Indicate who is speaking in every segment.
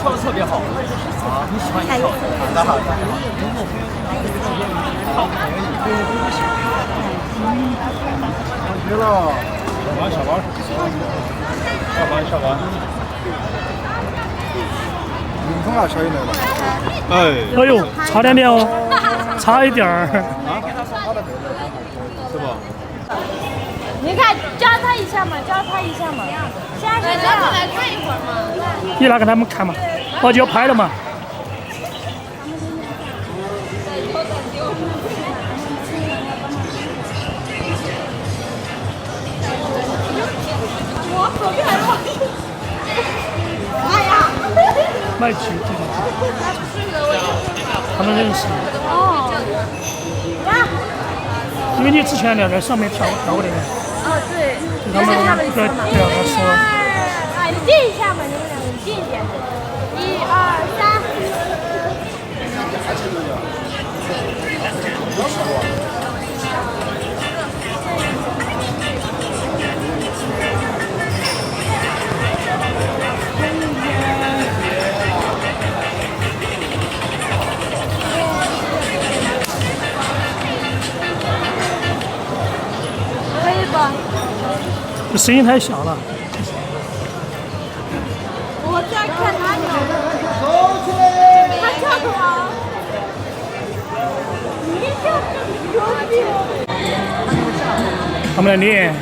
Speaker 1: 跳的特别好啊！你喜欢你跳，好的好的。
Speaker 2: 没了，下班，下班。林峰啊，小雨来了。
Speaker 3: 哎呦，差点哦，差一点儿。
Speaker 2: 是吧？
Speaker 4: 你看，教他一下嘛，教他一下嘛。现在是这样。来看一会儿嘛。
Speaker 3: 你拿给他们看嘛，就要拍了嘛。
Speaker 4: 我左边还有。哎呀！
Speaker 3: 麦曲这个，他们认识。
Speaker 4: 哦。
Speaker 3: 因为你之前在上面跳过的。
Speaker 4: 哦，对。
Speaker 3: 他们对他说。
Speaker 4: 啊，你近一下嘛，你们两个近一点。1、2、3。可以吧？
Speaker 3: 这声音太小了。
Speaker 4: 我在看他跳，他跳的好，你跳的牛逼！
Speaker 3: 他们来练。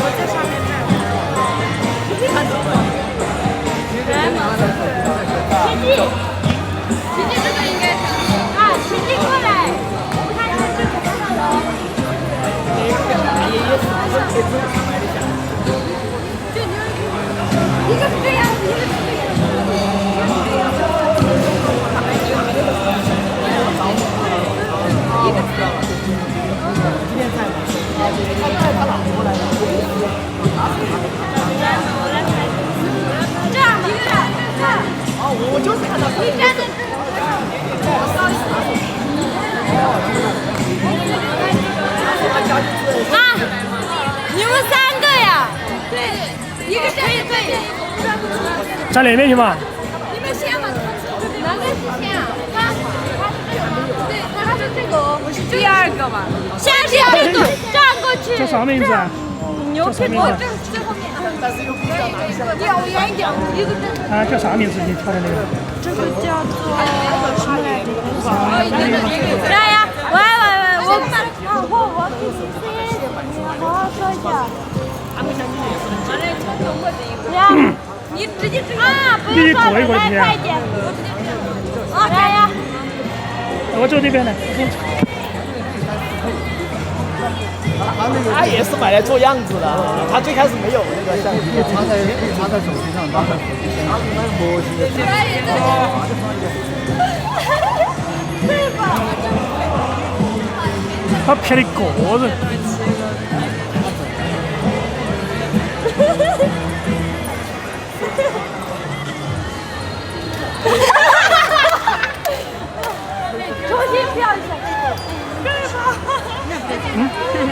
Speaker 4: 我在上面站。奇迹这个应该啊，奇迹过来，我们看他们这个上楼。一个是这样子，一个是这样这样一个人看。我就是看到你站在这儿。啊！你们3个呀？对，一个可以。
Speaker 3: 站那边去嘛。
Speaker 4: 你们先嘛，哪个是先啊？对，他是这个，我是第2个吧。先是这个站过去。
Speaker 3: 叫啥名字啊？
Speaker 4: 牛皮，我这是最后面。调远一点，一个人。
Speaker 3: 啊，叫啥名字？你跳的那个？
Speaker 4: 这个叫做什么来着？对呀，喂，我给你好好说一下。你直接啊，不用说了，来快一点。啊，来呀！
Speaker 3: 我走这边来。
Speaker 1: 他也是买来做样子的，他最开始没有那个相机，
Speaker 2: 插在手机上，搭在手机上，那个模型。
Speaker 4: 对吧？
Speaker 3: 他骗了1个人。
Speaker 4: 重新跳一下，对吧？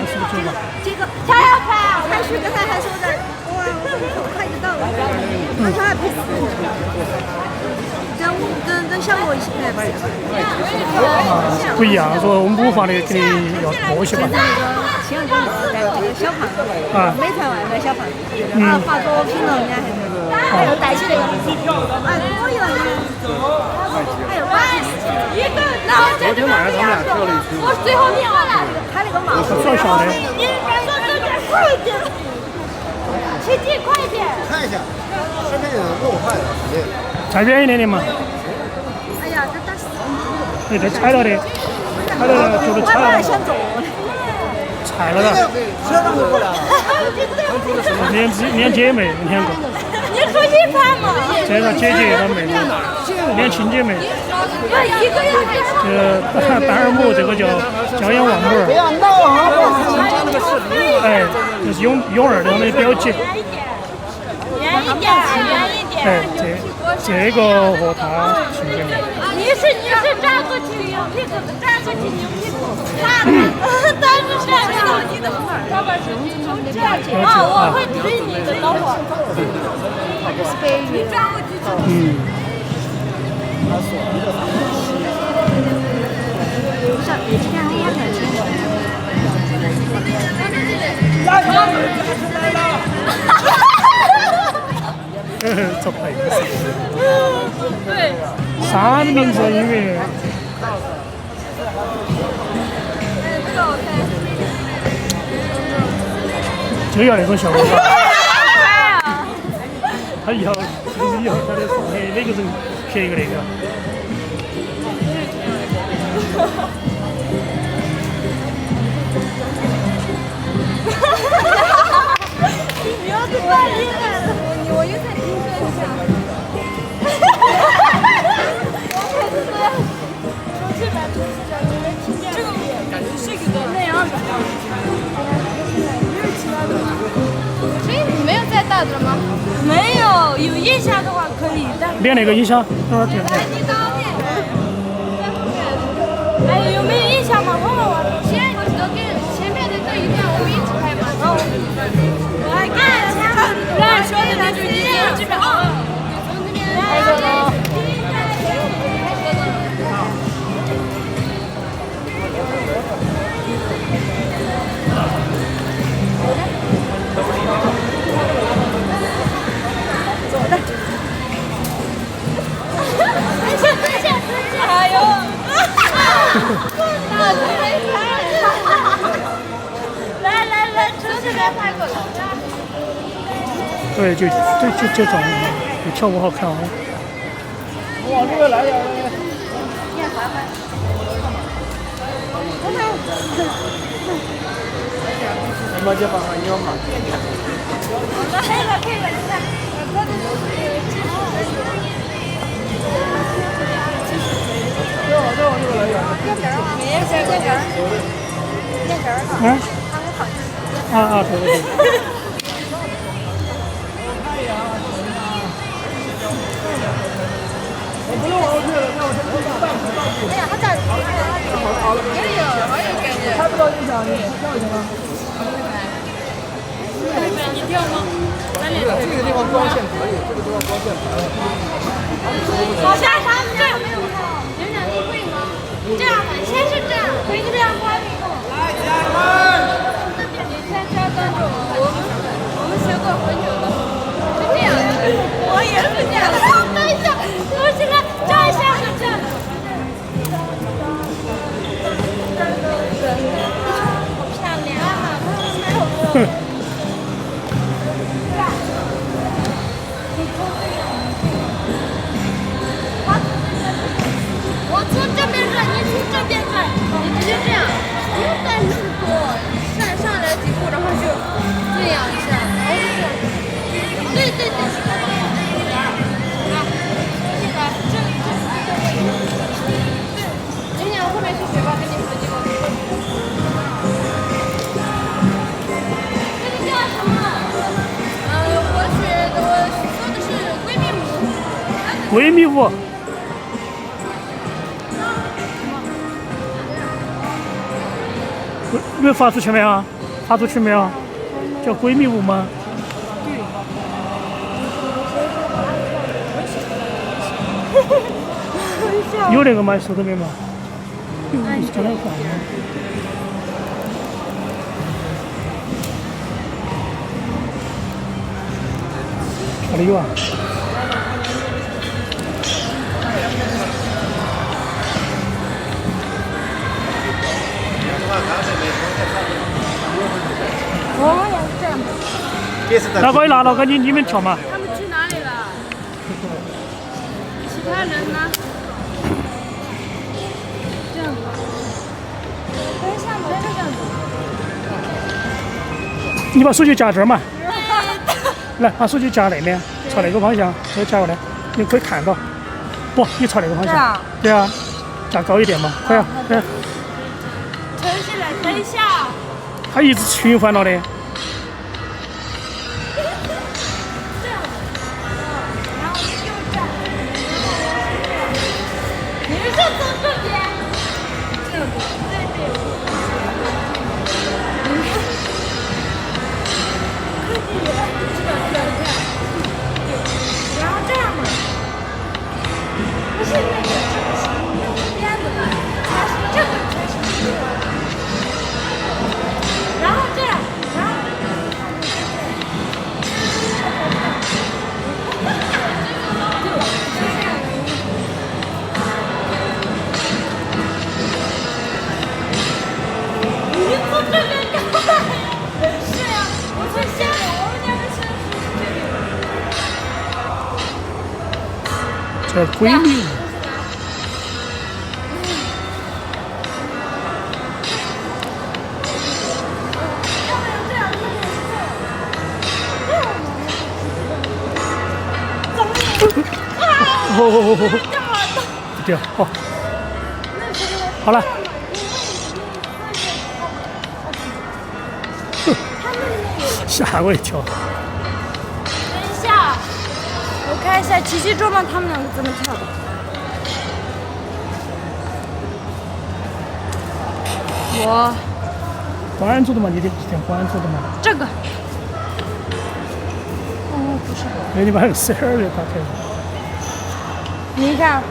Speaker 3: 是不是吧？
Speaker 4: 这个他要拍啊！他是刚才还说的，哇，我很快就到了，他还拍跟效果一起拍吧。
Speaker 3: 不一样，说我们模仿的肯定要多些吧。
Speaker 5: 前两天带这个小胖子，美团外卖小胖子，发作品了，人家还有带起那个，哎，我有还有
Speaker 4: 一个，然后这个我最后面了，
Speaker 5: 他那个帽子，
Speaker 3: 算小的。
Speaker 4: 你快一点，奇迹快一点，
Speaker 2: 看一下，视频弄坏了，
Speaker 3: 再远一点点嘛。
Speaker 5: 哎呀，这打死！
Speaker 3: 对，这踩了的，就是踩了。
Speaker 5: 想做。
Speaker 3: 踩了的。连姐妹2个。
Speaker 4: 你出去拍嘛？
Speaker 3: 这个姐姐和妹妹，连亲姐妹。
Speaker 4: 一个人。
Speaker 3: 单耳母，这个叫娇养望母儿。
Speaker 1: 不要闹啊！那个视频。
Speaker 3: 哎，这是勇儿的他们的表姐。
Speaker 4: 远一点。
Speaker 3: 哎，这。这个和他亲姐妹。
Speaker 4: 你是站过去有屁股，站过去有屁股，但是这样，老板是这样子啊，我会推你的，等会儿。是北语。你站过去。
Speaker 3: 这配
Speaker 4: 对。
Speaker 3: 啥的名字？因为就要那种效果。他以后其实以后他在上海哪个人拍一个那个。
Speaker 4: 你要是太厉害了，我又在听说一下。我也是这样。重庆版，你没听见？这个感觉是一个那样的。没有再大的吗？没有，有印象的话可以。
Speaker 3: 连那个音响，等会儿听。
Speaker 4: 来，你到面。哎，有没有印象吗？问问我。先都跟前面的这一段我们一起拍吧。我还看乱说的那句，你从这边啊，从这边拍这个。哎呦！来，从这边拍过来。
Speaker 3: 对，就这种，比跳舞好看哦。
Speaker 1: 往这边来点。什么地方啊？你要吗？
Speaker 4: 可以了，你看。
Speaker 1: 再往这边来点。
Speaker 4: 面条
Speaker 3: 啊，对。
Speaker 1: 我不用往后退了，那我先半步。
Speaker 4: 哎呀，他这好有感觉。
Speaker 1: 拍不到音响，你跳一下吗？
Speaker 4: 你跳吗？
Speaker 1: 这个地方光线可以，这个地方光线可以。
Speaker 4: 好像他们这样没有看到，有点会吗？这样的，先是这样，回个这样关闭后。来，家人们，你先教观众，我们学过很久了，是这样的。我也是这样的。等一下，我现在站一下是这样的。好漂亮啊！我从这边转，你从这边转，你直接这样，不用带那么多，上来几步，然后就这样一下，对，对，你想后面去学吧，跟你说几个。这个叫什么？我说的是闺蜜舞。
Speaker 3: 闺蜜舞。没有发出去没有？发出去没有？叫闺蜜舞吗？有那个吗？手头没吗？将来换吗？哪里有啊？
Speaker 4: 我也是这样。
Speaker 3: 那个拿了，赶紧你们跳嘛。
Speaker 4: 他们去哪里了？其他人呢？这样子。等一下，我这样子。
Speaker 3: 你把手机夹这儿嘛。来，把手机夹那边，朝那个方向，再夹过来，你可以看到。不，你朝那个方向。对啊，夹高一点嘛，快啊！来。
Speaker 4: 沉下来，等一下。
Speaker 3: 他一直循环了的。
Speaker 4: 这样，然后右转。那个边的，它是这个才是这个。然后这样，然后。你做这个干嘛呀？是呀，我们先，我们家的先是这个。
Speaker 3: 这闺蜜。不掉，好，好了。吓我一跳。
Speaker 4: 等一下，我看一下奇迹桌嘛，他们两个怎么跳的。我
Speaker 3: 关注的嘛，你得点关注的嘛。
Speaker 4: 这个。哦，不是。
Speaker 3: 那你把那个12给打开了。
Speaker 4: 你看，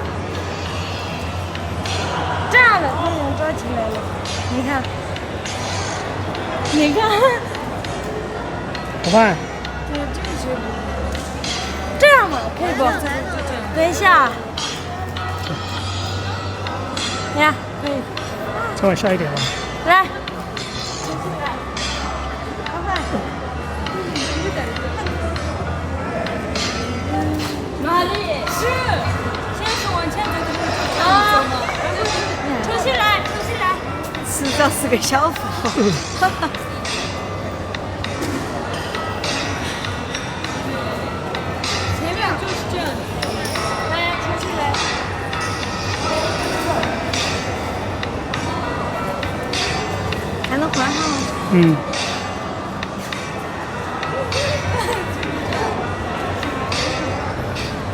Speaker 4: 这样的他们抓起来了。你看，你看。
Speaker 3: 老板。
Speaker 4: 这样嘛，可以不？等一下。你看，可以。
Speaker 3: 再往下一点吧。
Speaker 4: 来。哪里？是。先是往前走。啊！重新来，重新来。
Speaker 5: 迟早是个小富。
Speaker 4: 前面就是这样的。来，重新来。
Speaker 5: 还能换上吗？
Speaker 3: 嗯。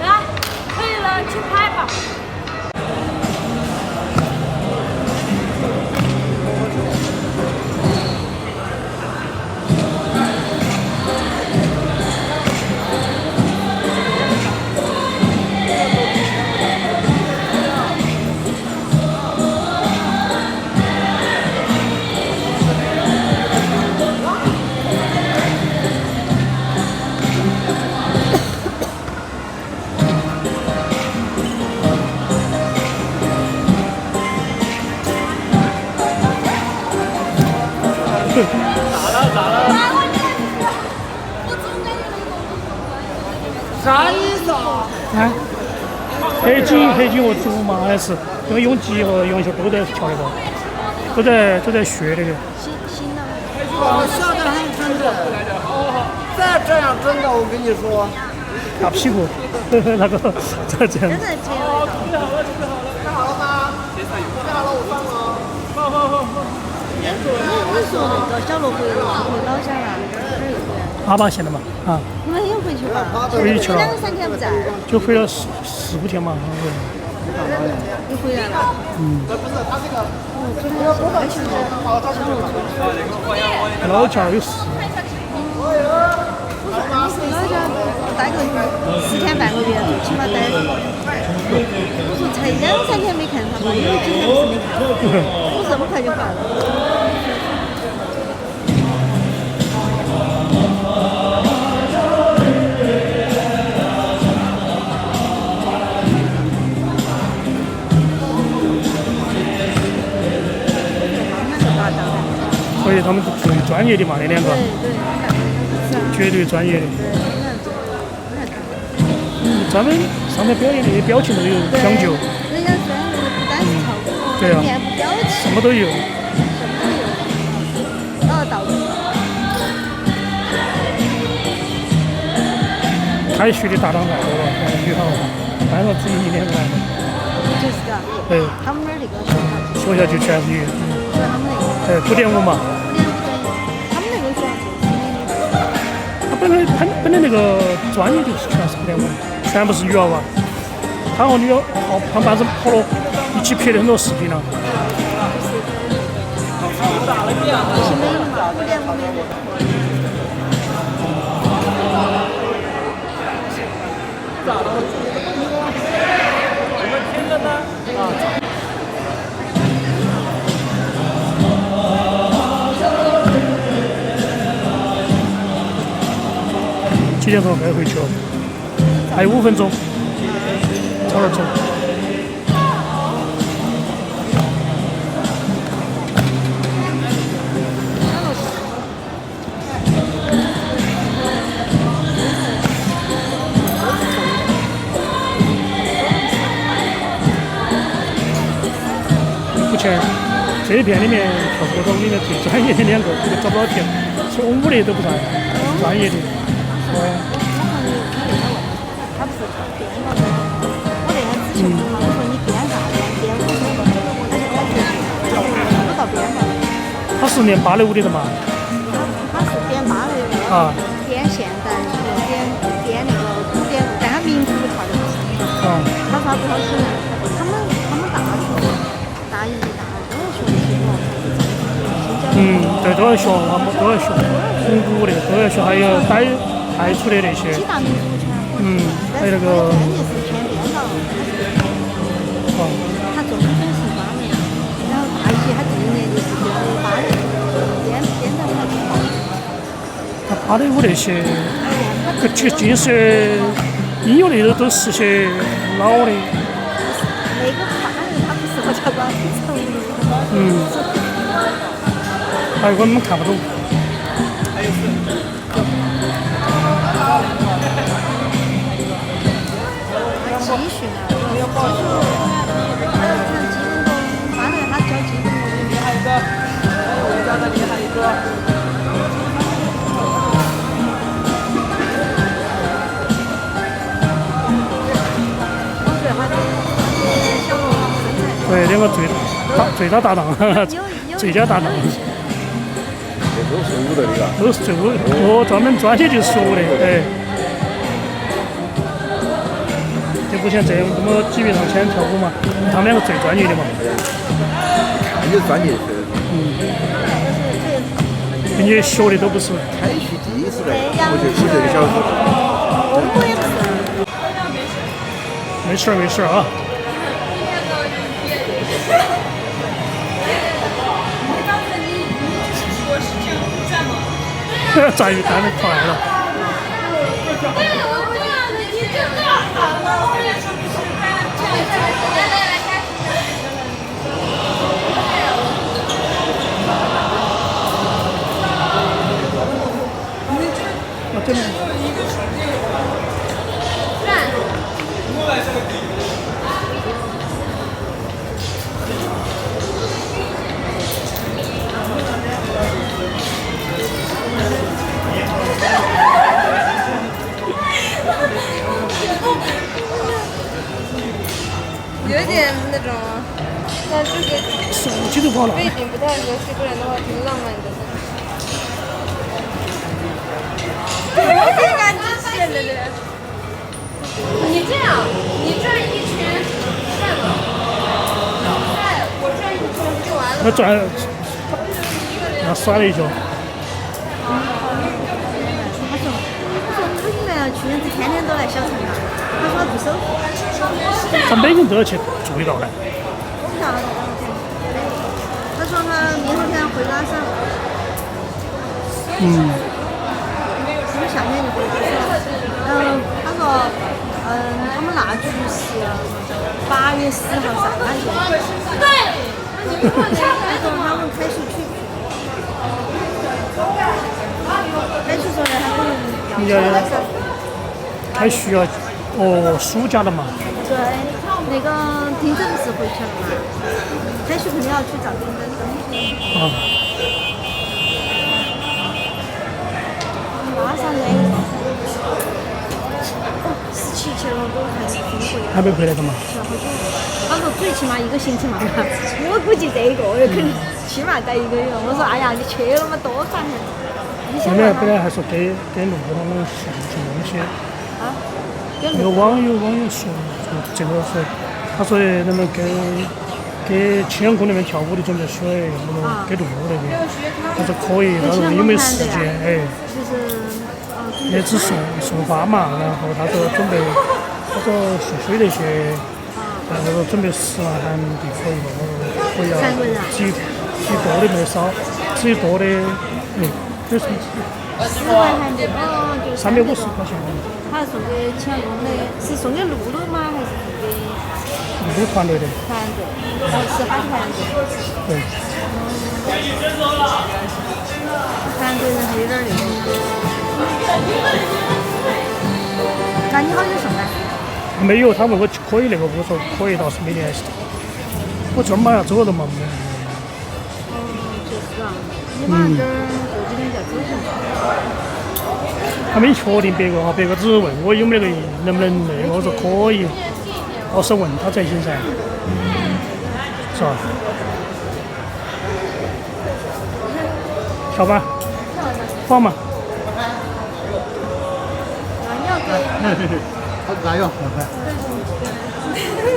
Speaker 4: 来，可以了，去拍吧。
Speaker 1: 啥意思啊？
Speaker 3: 啊？黑金和竹嘛，还是因为永吉和杨秀都在跳那个，都在学那个。
Speaker 5: 新的。
Speaker 1: 我笑得很真的。再这样真的，我跟你说。
Speaker 3: 打屁股，那个再这样。
Speaker 5: 真的这样。
Speaker 1: 看好了吗？看好了，我放了。放。
Speaker 5: 你说那个小罗回老家呀？
Speaker 3: 阿坝县的嘛，啊。
Speaker 5: 你们又回去了？
Speaker 3: 回去了。
Speaker 5: 2、3天不在。
Speaker 3: 就回了4、5天嘛，
Speaker 5: 又回来了。
Speaker 3: 嗯。
Speaker 1: 不是他这个。
Speaker 3: 老家有事。
Speaker 5: 老家待个10天半个月，最起码待。我说才2、3天没看他嘛，有几天不是没看。我这么快就回来了。
Speaker 3: 所以他们最专业的嘛，那两个。绝对专业的。专门上台表演那些表情都有讲究。
Speaker 5: 人家专业的不单是跳舞，
Speaker 3: 对啊，
Speaker 5: 面部表情
Speaker 3: 什么都有。
Speaker 5: 道具。
Speaker 3: 开学的搭档太多了，女孩班上只有1、2个男的。
Speaker 5: 就是的。
Speaker 3: 对。
Speaker 5: 他们那儿那个
Speaker 3: 学校就全是女。
Speaker 5: 他们那个。
Speaker 3: 古典舞嘛。
Speaker 5: 他们那个学校就是
Speaker 3: 他本来那个专业就是全是古典舞，全部是女娃娃。他和女娃他们班上跑了一起拍了很多视频了。
Speaker 5: 是美的嘛，古典舞美的。
Speaker 3: 几点钟该回去了？还有5分钟，早点走。目前这一片里面跳活动里面最专业的2个，这个找不到题，从5的都不算专业的。
Speaker 5: 他不是编了的，我那天之前问他，我说你编啥的？编5的，我到编了。
Speaker 3: 他是练芭蕾舞的嘛？
Speaker 5: 他是编芭蕾舞，编现代舞，编那个古典舞，但他民族跳的不是。他说他不好听，他们大一、大二都要学这些嘛。
Speaker 3: 对，都要学，我们都要学，红鼓的都要学，还有带出的那些。
Speaker 5: 几大民族全部。
Speaker 3: 还有那个。
Speaker 5: 专业是偏编导，他中学是芭蕾，然后大一他第1年就是学的芭蕾，编导还挺好。
Speaker 3: 他芭蕾舞那些，其实音乐类的都是些老的。
Speaker 5: 那个芭蕾他不适合跳广场舞。
Speaker 3: 还有我们看不懂。
Speaker 5: 集训啊，有基础，还有像基本功，芭蕾他教基本功。还有一个，我教的厉害一个。
Speaker 3: 对，2个最大搭档，最佳搭档。
Speaker 2: 都是舞的那个。
Speaker 3: 都是最专业就是学舞的，哎。就不像这么几位上先跳舞嘛，他们2个最专业的嘛。
Speaker 2: 看就专业。
Speaker 3: 并且学的都不是。
Speaker 2: 开学第一次来，我就几个小时。
Speaker 5: 我也不是。
Speaker 3: 没事啊。转鱼单的跑来了。真的。
Speaker 4: 有点那种，但这个
Speaker 3: 手机都跑了。
Speaker 4: 背景不太合适，不然的话挺浪漫的。我挺感激谢的嘞。你这样，你转1圈，转了，我转1圈就完了。
Speaker 3: 我转，他甩了一脚。
Speaker 5: 去年子天天都来小城啊，他说不收费。
Speaker 3: 他每个人都要去住一道呢。
Speaker 5: 我不晓得，他说他明后天回拉萨。他们夏天就回拉萨。他说，他们那局是8月10号上班去。对。他说他们开始去。开始说的他们要去。
Speaker 3: 还需要暑假的嘛？
Speaker 5: 对，那个丁真不是回去了嘛？开学肯定要去找丁真登记。拉萨累，17去了都还没回来。
Speaker 3: 还没回来的嘛？
Speaker 5: 是好久。他说最起码1个星期嘛。我估计这个月肯定起码待1个月。我说哎呀，你去了嘛多烦呀！
Speaker 3: 本来还说给弄他们送东西。有网友说，这个说，他说能不能给青阳宫那边跳舞的准备水，能不能给路那边？他说可以，他说有没有时间？哎，也只送花嘛，然后他说准备，他说送水那些，我说准备10万韩币可以吗？我要
Speaker 5: 3个人啊
Speaker 3: 几多的没少，只有多的有什么
Speaker 5: 10万韩币，哦，就
Speaker 3: 350块钱。
Speaker 5: 他送给前工的，是送给露露吗？还是送给
Speaker 3: 露团队的。
Speaker 5: 团队？哦，是他团队。
Speaker 3: 对。
Speaker 5: 团队人还有点那个。那你好久送的？
Speaker 3: 没有，他问我可以那个，我说可以，倒是没联系。我专门要走了嘛。
Speaker 5: 就是啊，你马上这儿过几天就要走了。
Speaker 3: 还没确定别个哈，别个只是问我有没有那个能不能那个，我说可以，我是问他才行噻，是吧？小班，放嘛。
Speaker 2: 好，哪有？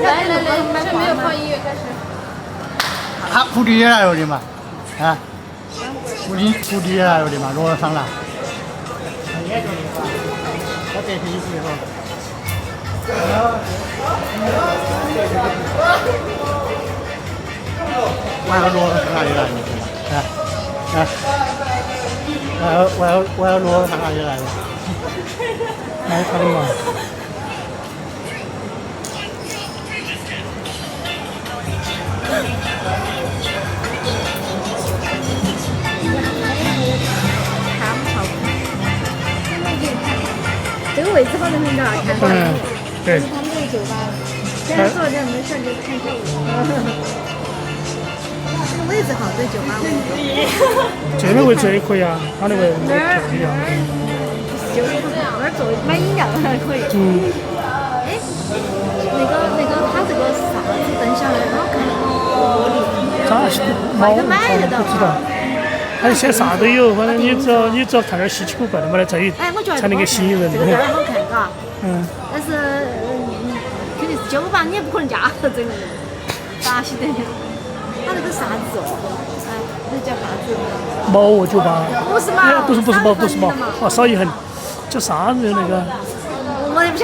Speaker 4: 来，这没有放音乐开始。
Speaker 2: 他徒弟也来了的嘛，啊，徒弟也来了的嘛，罗上了。我这是意思哈。我要罗上哪里来了？我要罗上哪里来了？
Speaker 3: 来他的嘛。
Speaker 5: 这个位置好像很大，看过来。
Speaker 3: 对。
Speaker 5: 他们这个酒吧，现在做点没事就看跳舞。这个位置好，这酒吧位置。
Speaker 3: 这个位置也可以啊，他那个就一样。
Speaker 5: 就是那儿坐买饮料还可以。哎，那个他这个啥子灯下来好看哦，
Speaker 3: 咋是
Speaker 5: 外头买得到。
Speaker 3: 不知道。反正现在啥都有，反正你只要看点稀奇古怪的嘛，来这里才能给吸引人。
Speaker 5: 这个灯好看，嘎。但是肯定是酒吧，你也不可能价格这个咋晓得？它那个啥子哦？那叫啥子？
Speaker 3: 毛沃酒吧。
Speaker 5: 不是嘛？
Speaker 3: 不是毛，哦，少一横，叫啥子那个？
Speaker 5: 我也不晓得。